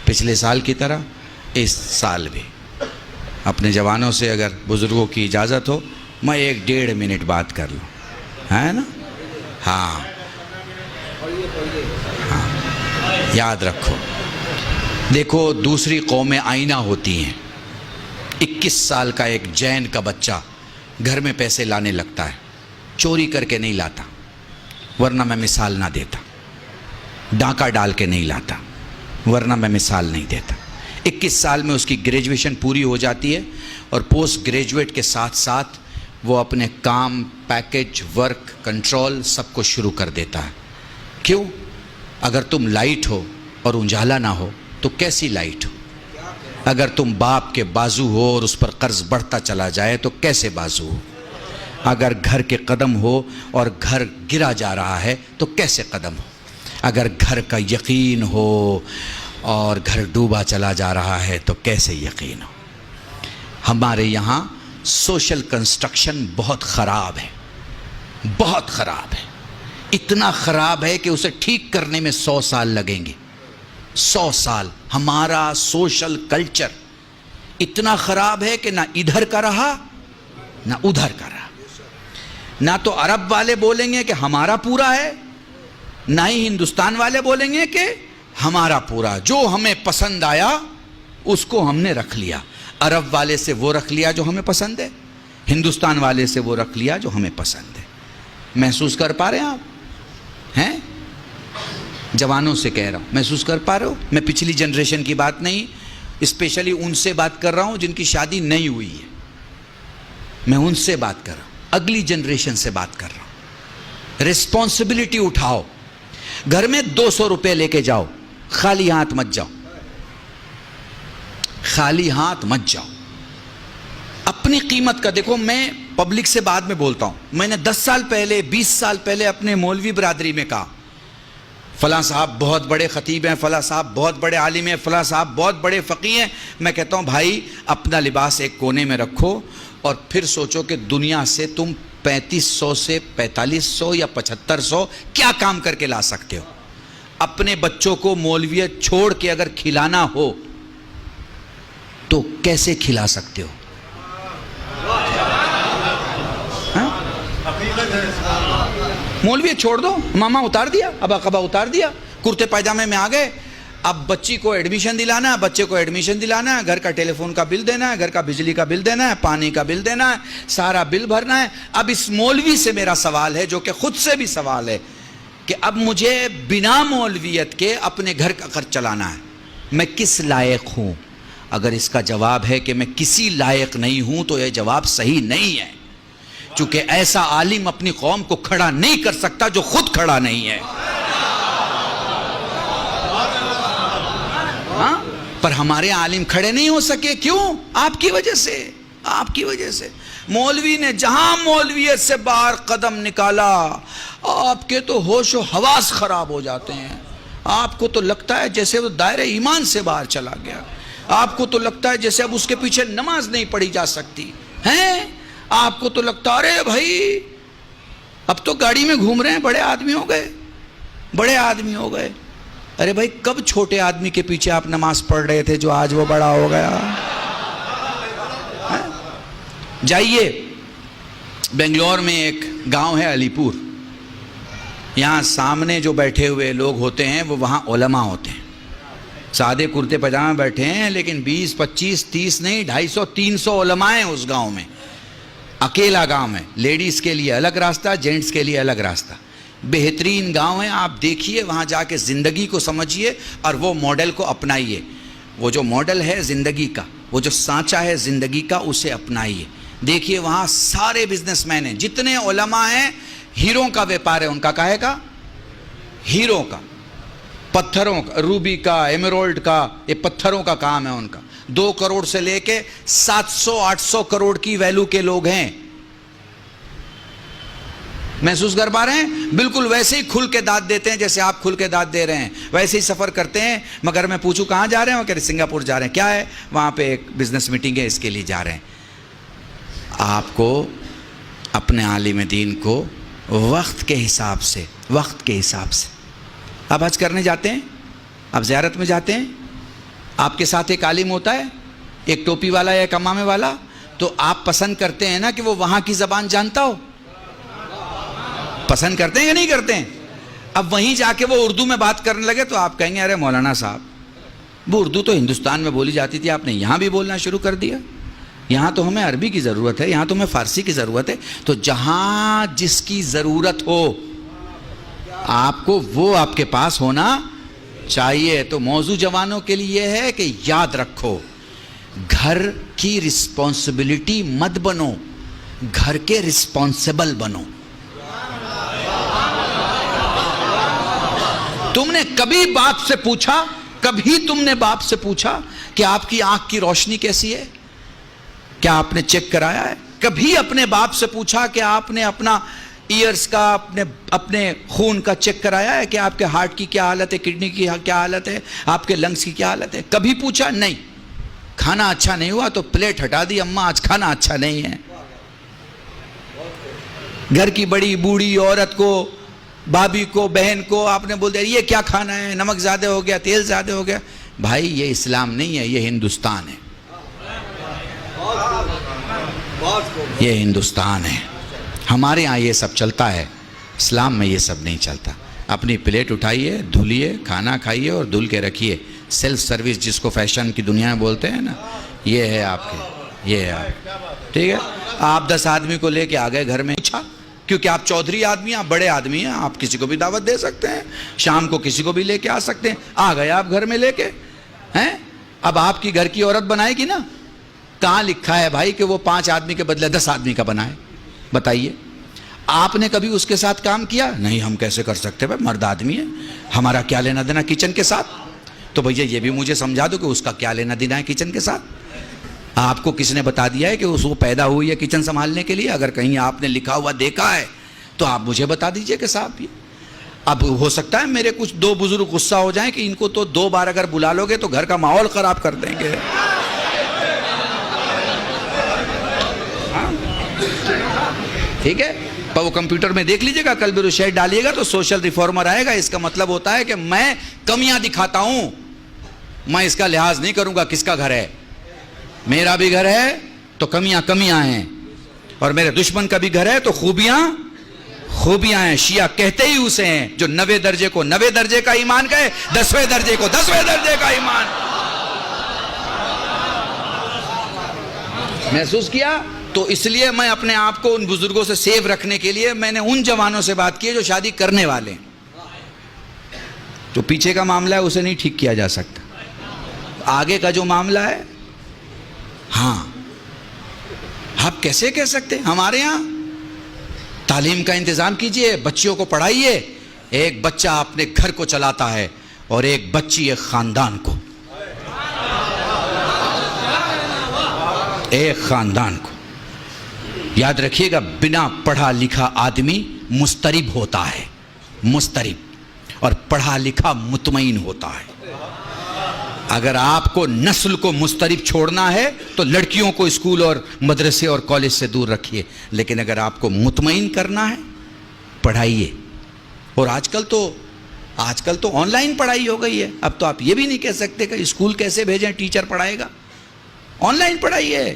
پچھلے سال کی طرح اس سال بھی اپنے جوانوں سے اگر بزرگوں کی اجازت ہو میں 1-1.5 منٹ بات کر لوں، ہے نا؟ ہاں یاد رکھو، دیکھو دوسری قومیں آئینہ ہوتی ہیں۔ 21 سال کا ایک جین کا بچہ گھر میں پیسے لانے لگتا ہے، چوری کر کے نہیں لاتا، ورنہ میں مثال نہ دیتا، ڈاکہ ڈال کے نہیں لاتا ورنہ میں مثال نہیں دیتا۔ 21 سال میں اس کی گریجویشن پوری ہو جاتی ہے اور پوسٹ گریجویٹ کے ساتھ ساتھ وہ اپنے کام، پیکج، ورک، کنٹرول سب کو شروع کر دیتا ہے۔ کیوں؟ اگر تم لائٹ ہو اور اجالا نہ ہو تو کیسی لائٹ ہو؟ اگر تم باپ کے بازو ہو اور اس پر قرض بڑھتا چلا جائے تو کیسے بازو ہو؟ اگر گھر کے قدم ہو اور گھر گرا جا رہا ہے تو کیسے قدم ہو؟ اگر گھر کا یقین ہو اور گھر ڈوبا چلا جا رہا ہے تو کیسے یقین ہو؟ ہمارے یہاں سوشل کنسٹرکشن بہت خراب ہے، بہت خراب ہے، اتنا خراب ہے کہ اسے ٹھیک کرنے میں 100 سال لگیں گے۔ 100 سال۔ ہمارا سوشل کلچر اتنا خراب ہے کہ نہ ادھر کا رہا نہ ادھر کا رہا۔ نہ تو عرب والے بولیں گے کہ ہمارا پورا ہے، نہ ہی ہندوستان والے بولیں گے کہ ہمارا پورا۔ جو ہمیں پسند آیا اس کو ہم نے رکھ لیا۔ عرب والے سے وہ رکھ لیا جو ہمیں پسند ہے، ہندوستان والے سے وہ رکھ لیا جو ہمیں پسند ہے۔ محسوس کر پا رہے ہیں آپ؟ ہیں؟ جوانوں سے کہہ رہا ہوں، محسوس کر پا رہے ہو؟ میں پچھلی جنریشن کی بات نہیں، اسپیشلی ان سے بات کر رہا ہوں جن کی شادی نہیں ہوئی ہے، میں ان سے بات کر رہا ہوں، اگلی جنریشن سے بات کر رہا ہوں۔ ریسپانسبلٹی اٹھاؤ، گھر میں 200 روپے لے کے جاؤ، خالی ہاتھ مت جاؤ، خالی ہاتھ مت جاؤ۔ اپنی قیمت کا دیکھو، میں پبلک سے بعد میں بولتا ہوں، میں نے 10 سال پہلے 20 سال پہلے اپنے مولوی برادری میں کہا فلاں صاحب بہت بڑے خطیب ہیں، فلاں صاحب بہت بڑے عالم ہیں، فلاں صاحب بہت بڑے فقیہ ہیں، میں کہتا ہوں بھائی اپنا لباس ایک کونے میں رکھو اور پھر سوچو کہ دنیا سے تم 3500 سے 4500 یا 7500 کیا کام کر کے لا سکتے ہو۔ اپنے بچوں کو مولویت چھوڑ کے اگر کھلانا ہو تو کیسے کھلا سکتے ہو؟ مولویت چھوڑ دو، ماما اتار دیا، ابا قبا اتار دیا، کرتے پائجامے میں آ گئے، اب بچی کو ایڈمیشن دلانا ہے، بچے کو ایڈمیشن دلانا ہے، گھر کا ٹیلی فون کا بل دینا ہے، گھر کا بجلی کا بل دینا ہے، پانی کا بل دینا ہے، سارا بل بھرنا ہے۔ اب اس مولوی سے میرا سوال ہے، جو کہ خود سے بھی سوال ہے، کہ اب مجھے بنا مولویت کے اپنے گھر کا خرچ چلانا ہے، میں کس لائق ہوں؟ اگر اس کا جواب ہے کہ میں کسی لائق نہیں ہوں تو یہ جواب صحیح نہیں ہے، چونکہ ایسا عالم اپنی قوم کو کھڑا نہیں کر سکتا جو خود کھڑا نہیں ہے۔ ہاں؟ پر ہمارے عالم کھڑے نہیں ہو سکے، کیوں؟ آپ کی وجہ سے، آپ کی وجہ سے۔ مولوی نے جہاں مولویت سے باہر قدم نکالا، آپ کے تو ہوش و حواس خراب ہو جاتے ہیں، آپ کو تو لگتا ہے جیسے وہ دائرہ ایمان سے باہر چلا گیا، آپ کو تو لگتا ہے جیسے اب اس کے پیچھے نماز نہیں پڑھی جا سکتی ہیں، آپ کو تو لگتا ہے ارے بھائی اب تو گاڑی میں گھوم رہے ہیں، بڑے آدمی ہو گئے، بڑے آدمی ہو گئے۔ ارے بھائی کب چھوٹے آدمی کے پیچھے آپ نماز پڑھ رہے تھے جو آج وہ بڑا ہو گیا؟ جائیے بنگلور میں ایک گاؤں ہے علی پور، یہاں سامنے جو بیٹھے ہوئے لوگ ہوتے ہیں وہ وہاں علماء ہوتے ہیں، سادے کرتے پاجامے بیٹھے ہیں، لیکن 20 25 30 نہیں 250 300 علماء ہیں اس گاؤں میں، اکیلا گاؤں ہے، لیڈیز کے لیے الگ راستہ، جینٹس کے لیے الگ راستہ، بہترین گاؤں ہے، آپ دیکھیے وہاں جا کے زندگی کو سمجھیے اور وہ ماڈل کو اپنائیے، وہ جو ماڈل ہے زندگی کا، وہ جو سانچہ ہے زندگی کا، اسے اپنائیے۔ دیکھیے وہاں سارے بزنس مین ہیں، جتنے علماء ہیں، ہیروں کا ویپار ہے ان کا، کاہے کا؟ ہیروں کا، پتھروں کا، روبی کا، ایمرالڈ کا، یہ پتھروں کا کام ہے ان کا۔ 2 کروڑ سے لے کے 700 800 کروڑ کی ویلو کے لوگ ہیں، محسوس کر پا رہے ہیں؟ بالکل ویسے ہی کھل کے داد دیتے ہیں جیسے آپ کھل کے داد دے رہے ہیں، ویسے ہی سفر کرتے ہیں، مگر میں پوچھوں کہاں جا رہے ہیں؟ وہ کہہ رہے سنگاپور جا رہے ہیں، کیا ہے؟ وہاں پہ ایک بزنس میٹنگ ہے، اس کے لیے جا رہے ہیں۔ آپ کو اپنے عالم دین کو وقت کے حساب سے، وقت کے حساب سے، آپ حج کرنے جاتے ہیں، آپ زیارت میں جاتے ہیں، آپ کے ساتھ ایک عالم ہوتا ہے، ایک ٹوپی والا یا ایک امامے والا، تو آپ پسند کرتے ہیں نا کہ وہ وہاں کی زبان جانتا ہو؟ پسند کرتے ہیں یا نہیں کرتے ہیں؟ اب وہیں جا کے وہ اردو میں بات کرنے لگے تو آپ کہیں گے ارے مولانا صاحب وہ اردو تو ہندوستان میں بولی جاتی تھی، آپ نے یہاں بھی بولنا شروع کر دیا، یہاں تو ہمیں عربی کی ضرورت ہے، یہاں تو ہمیں فارسی کی ضرورت ہے۔ تو جہاں جس کی ضرورت ہو آپ کو وہ آپ کے پاس ہونا چاہیے۔ تو موضوع جوانوں کے لیے یہ ہے کہ یاد رکھو، گھر کی رسپانسبلٹی مت بنو، گھر کے رسپانسبل بنو۔ تم نے کبھی باپ سے پوچھا، کبھی تم نے باپ سے پوچھا کہ آپ کی آنکھ کی روشنی کیسی ہے؟ کیا آپ نے چیک کرایا ہے؟ کبھی اپنے باپ سے پوچھا کہ آپ نے اپنا ایئرز کا، اپنے خون کا چیک کرایا ہے کہ آپ کے ہارٹ کی کیا حالت ہے، کڈنی کی کیا حالت ہے، آپ کے لنگز کی کیا حالت ہے؟ کبھی پوچھا؟ نہیں۔ کھانا اچھا نہیں ہوا تو پلیٹ ہٹا دی، اماں آج کھانا اچھا نہیں ہے۔ گھر کی بڑی بوڑھی عورت کو، بھابھی کو، بہن کو آپ نے بول دیا یہ کیا کھانا ہے، نمک زیادہ ہو گیا، تیل زیادہ ہو گیا۔ بھائی یہ اسلام نہیں ہے، یہ ہندوستان ہے، یہ ہندوستان ہے۔ ہمارے ہاں یہ سب چلتا ہے، اسلام میں یہ سب نہیں چلتا۔ اپنی پلیٹ اٹھائیے، دھلیے، کھانا کھائیے اور دھل کے رکھیے۔ سیلف سروس جس کو فیشن کی دنیا میں بولتے ہیں نا، یہ ہے آپ کے، یہ ہے آپ، ٹھیک ہے۔ آپ 10 آدمی کو لے کے آ گئے گھر میں، اچھا کیونکہ آپ چودھری آدمی ہیں، آپ بڑے آدمی ہیں، آپ کسی کو بھی دعوت دے سکتے ہیں، شام کو کسی کو بھی لے کے آ سکتے ہیں۔ آ گئے آپ گھر میں لے کے ہیں، اب آپ کی گھر کی عورت بنائے گی نا۔ کہاں لکھا ہے بھائی کہ وہ 5 آدمی کے بدلے 10 آدمی کا بنائے؟ بتائیے، آپ نے کبھی اس کے ساتھ کام کیا؟ نہیں، ہم کیسے کر سکتے بھائی، مرد آدمی ہے، ہمارا کیا لینا دینا کچن کے ساتھ؟ تو بھیا یہ بھی مجھے سمجھا دو کہ اس کا کیا لینا دینا ہے کچن کے ساتھ۔ آپ کو کس نے بتا دیا ہے کہ وہ پیدا ہوئی ہے کچن سنبھالنے کے لیے؟ اگر کہیں آپ نے لکھا ہوا دیکھا ہے تو آپ مجھے بتا دیجئے کہ صاحب یہ اب ہو سکتا ہے میرے کچھ 2 بزرگ غصہ ہو جائیں کہ ان کو تو 2 بار اگر بلا لو گے تو گھر کا ماحول خراب کر دیں گے۔ ٹھیک ہے، پر وہ کمپیوٹر میں دیکھ لیجئے گا، کل بھی شیئر ڈالیے گا تو سوشل ریفارمر آئے گا۔ اس کا مطلب ہوتا ہے کہ میں کمیاں دکھاتا ہوں، میں اس کا لحاظ نہیں کروں گا کس کا گھر ہے۔ میرا بھی گھر ہے تو کمیاں ہیں، اور میرے دشمن کا بھی گھر ہے تو خوبیاں ہیں۔ شیعہ کہتے ہی اسے ہیں جو 90 درجے کو 90 درجے کا ایمان کہے، 10ویں درجے کو 10ویں درجے کا ایمان۔ محسوس کیا؟ تو اس لیے میں اپنے آپ کو ان بزرگوں سے سیو رکھنے کے لیے میں نے ان جوانوں سے بات کی جو شادی کرنے والے ہیں۔ جو پیچھے کا معاملہ ہے اسے نہیں ٹھیک کیا جا سکتا، آگے کا جو معاملہ ہے ہاں آپ کیسے کہہ سکتے؟ ہمارے ہاں تعلیم کا انتظام کیجئے، بچیوں کو پڑھائیے۔ ایک بچہ اپنے گھر کو چلاتا ہے اور ایک بچی ایک خاندان کو، ایک خاندان کو۔ یاد رکھیے گا، بنا پڑھا لکھا آدمی مضطرب ہوتا ہے، مضطرب، اور پڑھا لکھا مطمئن ہوتا ہے۔ اگر آپ کو نسل کو مضطرب چھوڑنا ہے تو لڑکیوں کو اسکول اور مدرسے اور کالج سے دور رکھیے، لیکن اگر آپ کو مطمئن کرنا ہے پڑھائیے۔ اور آج کل تو آن لائن پڑھائی ہو گئی ہے، اب تو آپ یہ بھی نہیں کہہ سکتے کہ اسکول کیسے بھیجیں، ٹیچر پڑھائے گا۔ On line پڑھائیے،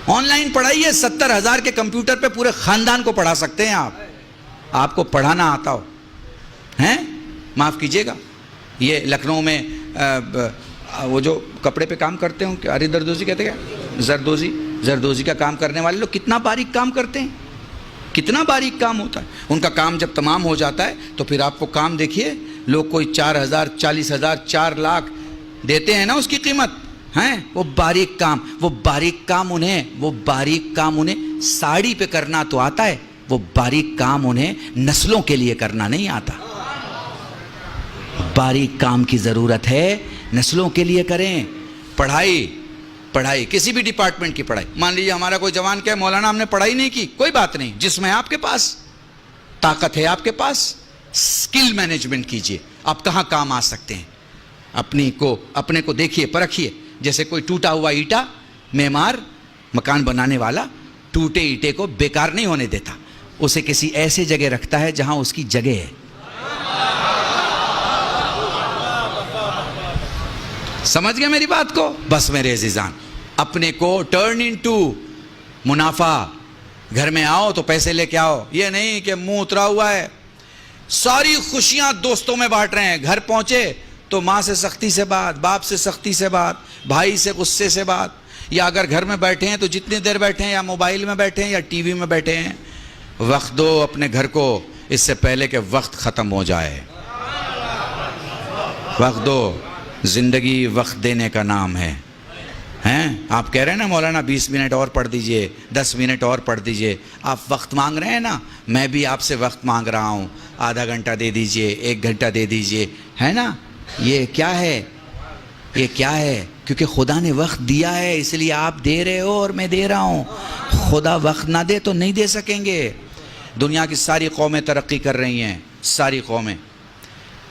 on line پڑھائیے۔ 70,000 کے کمپیوٹر پہ پورے خاندان کو پڑھا سکتے ہیں آپ کو پڑھانا آتا ہو ہیں۔ معاف کیجئے گا، یہ لکھنؤ میں وہ جو کپڑے پہ کام کرتے ہوں کہ اری دردوزی کہتے ہیں، زردوزی کا کام کرنے والے لوگ کتنا باریک کام کرتے ہیں، کتنا باریک کام ہوتا ہے ان کا۔ کام جب تمام ہو جاتا ہے تو پھر آپ کو کام دیکھیے، لوگ کوئی 4,000 40,000 4 لاکھ دیتے ہیں نا اس کی قیمت ہیں۔ وہ باریک کام انہیں ساڑی پہ کرنا تو آتا ہے، وہ باریک کام انہیں نسلوں کے لیے کرنا نہیں آتا۔ باریک کام کی ضرورت ہے، نسلوں کے لیے کریں۔ پڑھائی کسی بھی ڈپارٹمنٹ کی پڑھائی، مان لیجیے ہمارا کوئی جوان کہے مولانا ہم نے پڑھائی نہیں کی، کوئی بات نہیں، جس میں آپ کے پاس طاقت ہے، آپ کے پاس سکل مینجمنٹ کیجئے، آپ کہاں کام آ سکتے ہیں، اپنے کو دیکھیے، پرکھیے۔ جیسے کوئی ٹوٹا ہوا اینٹا، معمار مکان بنانے والا ٹوٹے اینٹے کو بیکار نہیں ہونے دیتا، اسے کسی ایسے جگہ رکھتا ہے جہاں اس کی جگہ ہے۔ سمجھ گئے میری بات کو؟ بس میرے عزیزان، اپنے کو ٹرن انٹو منافع. گھر میں آؤ تو پیسے لے کے آؤ، یہ نہیں کہ منہ اترا ہوا ہے. ساری خوشیاں دوستوں میں بانٹ رہے ہیں، گھر پہنچے تو ماں سے سختی سے بات، باپ سے سختی سے بات، بھائی سے غصے سے بات. یا اگر گھر میں بیٹھے ہیں تو جتنی دیر بیٹھے ہیں یا موبائل میں بیٹھے ہیں یا ٹی وی میں بیٹھے ہیں. وقت دو اپنے گھر کو اس سے پہلے کہ وقت ختم ہو جائے. وقت دو. زندگی وقت دینے کا نام ہے. ہیں آپ کہہ رہے ہیں نا مولانا 20 منٹ اور پڑھ دیجئے، 10 منٹ اور پڑھ دیجئے. آپ وقت مانگ رہے ہیں نا، میں بھی آپ سے وقت مانگ رہا ہوں. آدھا گھنٹہ دے دیجئے، 1 گھنٹہ دے دیجئے، ہے نا. یہ کیا ہے؟ یہ کیا ہے؟ کیونکہ خدا نے وقت دیا ہے، اس لیے آپ دے رہے ہو اور میں دے رہا ہوں. خدا وقت نہ دے تو نہیں دے سکیں گے. دنیا کی ساری قومیں ترقی کر رہی ہیں، ساری قومیں.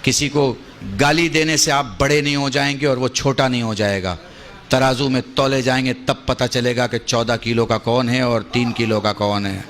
کسی کو گالی دینے سے آپ بڑے نہیں ہو جائیں گے اور وہ چھوٹا نہیں ہو جائے گا. ترازو میں تولے جائیں گے تب پتہ چلے گا کہ 14 کلو کا کون ہے اور 3 کلو کا کون ہے.